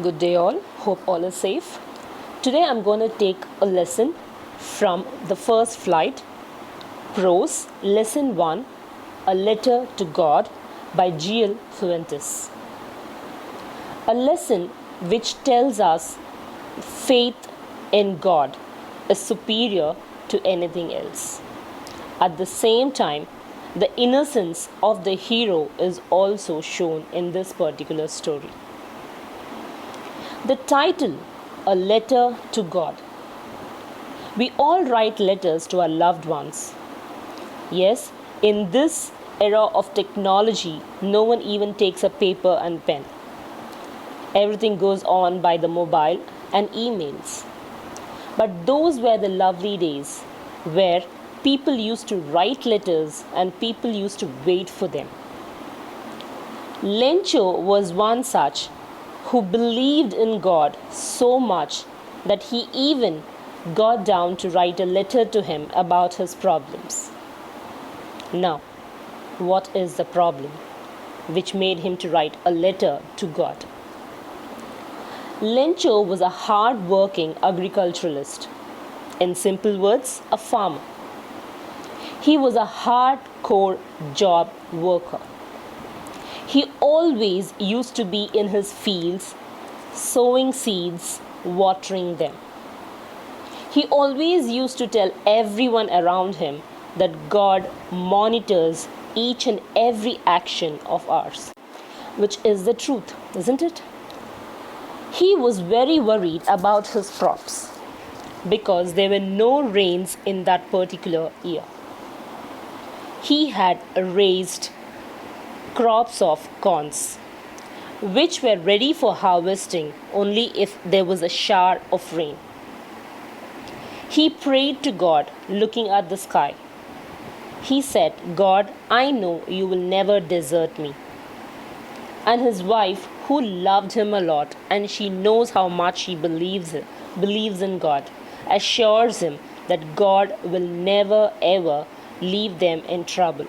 Good day, all. Hope all is safe. Today I'm going to take a lesson from the first flight, Prose, Lesson 1, A Letter to God by G.L.Fuentes. A lesson which tells us faith in God is superior to anything else. At the same time, the innocence of the hero is also shown in this particular story. The title, A Letter to God. We all write letters to our loved ones. Yes, in this era of technology, no one even takes a paper and pen. Everything goes on by the mobile and emails. But those were the lovely days where people used to write letters and people used to wait for them. Lencho was one such who believed in God so much that he even got down to write a letter to him about his problems. Now, what is the problem which made him to write a letter to God? Lencho was a hard-working agriculturalist. In simple words, a farmer. He was a hardcore job worker. He always used to be in his fields, sowing seeds, watering them. He always used to tell everyone around him that God monitors each and every action of ours, which is the truth, isn't it? He was very worried about his crops because there were no rains in that particular year. He had raised crops of corns, which were ready for harvesting only if there was a shower of rain. He prayed to God, looking at the sky. He said, God, I know you will never desert me. And his wife, who loved him a lot, and she knows how much he believes in God, assures him that God will never ever leave them in trouble.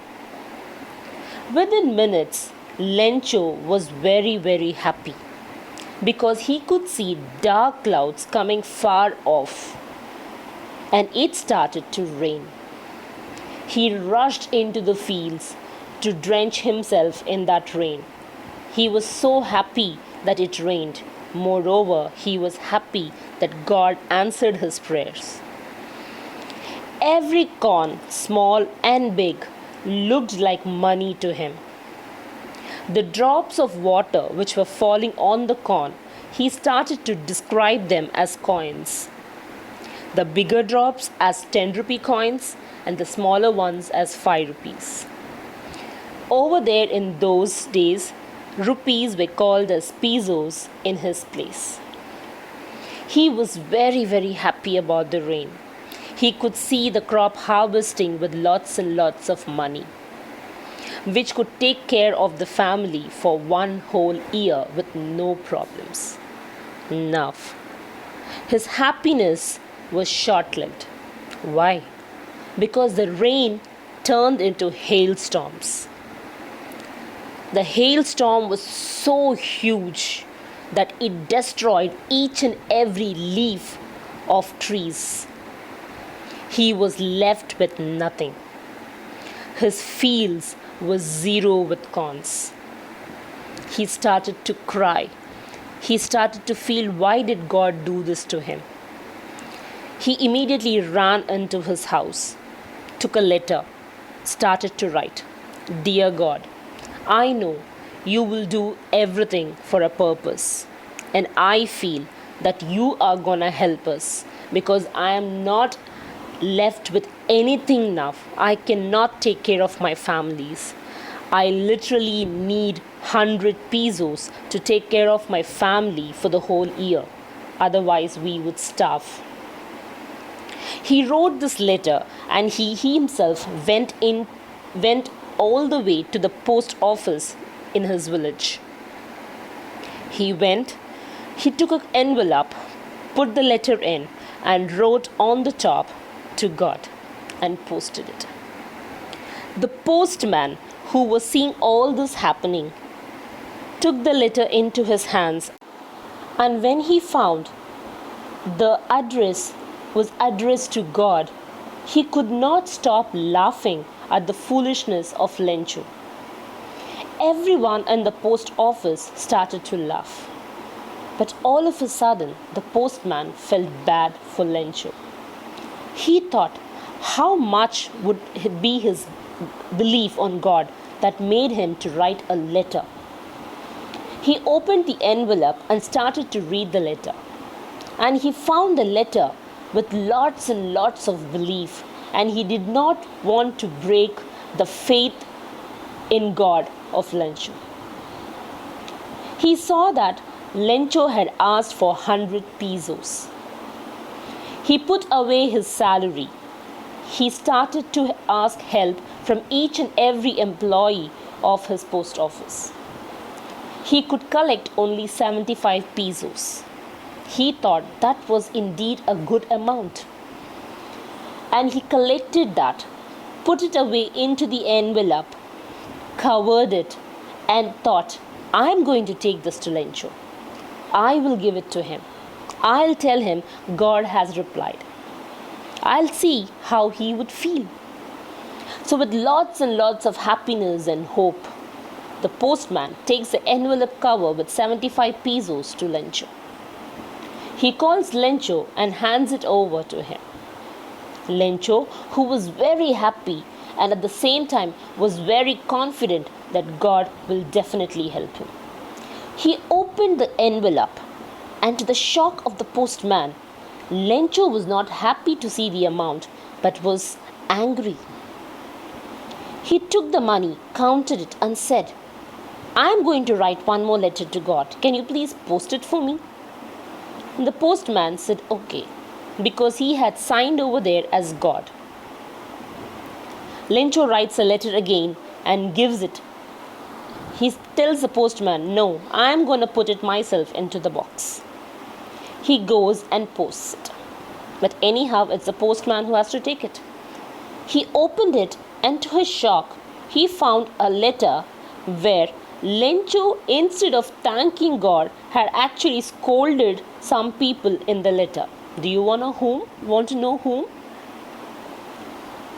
Within minutes, Lencho was very happy because he could see dark clouds coming far off, and it started to rain. He rushed into the fields to drench himself in that rain. He was so happy that it rained. Moreover, he was happy that God answered his prayers. Every corn, small and big, looked like money to him. The drops of water which were falling on the corn, he started to describe them as coins. The bigger drops as 10 rupee coins and the smaller ones as 5 rupees. Over there in those days, rupees were called as pesos in his place. He was very happy about the rain. He could see the crop harvesting with lots and lots of money, which could take care of the family for one whole year with no problems. Now, his happiness was short-lived. Why? Because the rain turned into hailstorms. The hailstorm was so huge that it destroyed each and every leaf of trees. He was left with nothing. His fields were zero with corns. He started to cry. He started to feel, why did God do this to him? He immediately ran into his house, took a letter, started to write, Dear God, I know you will do everything for a purpose, and I feel that you are gonna help us because I am not left with anything now. I cannot take care of my families. I literally need 100 pesos to take care of my family for the whole year. Otherwise, we would starve. He wrote this letter and he himself went all the way to the post office in his village. He took an envelope, put the letter in, and wrote on the top, to God, and posted it. The postman, who was seeing all this happening, took the letter into his hands And when he found the address was addressed to God, he could not stop laughing at the foolishness of Lencho. Everyone in the post office started to laugh. But all of a sudden, the postman felt bad for Lencho. He thought how much would be his belief on God that made him to write a letter. He opened the envelope and started to read the letter. And he found the letter with lots and lots of belief, and he did not want to break the faith in God of Lencho. He saw that Lencho had asked for 100 pesos. He put away his salary. He started to ask help from each and every employee of his post office. He could collect only 75 pesos. He thought that was indeed a good amount. And he collected that, put it away into the envelope, covered it, and thought, I'm going to take this to Lencho. I will give it to him. I'll tell him God has replied. I'll see how he would feel. So with lots and lots of happiness and hope, the postman takes the envelope cover with 75 pesos to Lencho. He calls Lencho and hands it over to him. Lencho, who was very happy and at the same time was very confident that God will definitely help him. He opened the envelope, and to the shock of the postman, Lencho was not happy to see the amount but was angry. He took the money, counted it, and said, I am going to write one more letter to God. Can you please post it for me? The postman said, okay, because he had signed over there as God. Lencho writes a letter again and gives it. He tells the postman, no, I am going to put it myself into the box. He goes and posts it. But anyhow, it's the postman who has to take it. He opened it, and to his shock, he found a letter where Lencho, instead of thanking God, had actually scolded some people in the letter. Do you want to know whom?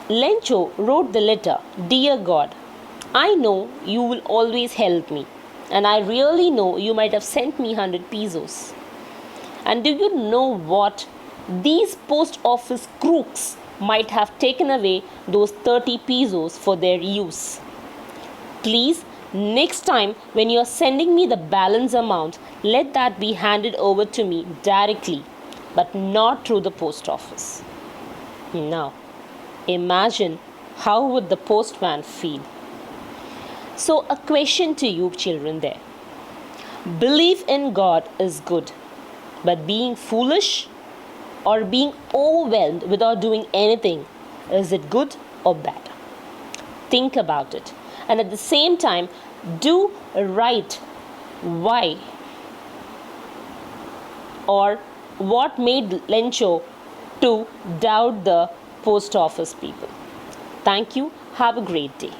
Lencho wrote the letter, Dear God, I know you will always help me, and I really know you might have sent me 100 pesos. And do you know what? These post office crooks might have taken away those 30 pesos for their use. Please, next time when you are sending me the balance amount, let that be handed over to me directly, but not through the post office. Now, imagine how would the postman feel. So a question to you children there. Belief in God is good, but being foolish or being overwhelmed without doing anything, is it good or bad? Think about it. And at the same time, do write why or what made Lencho to doubt the post office people. Thank you. Have a great day.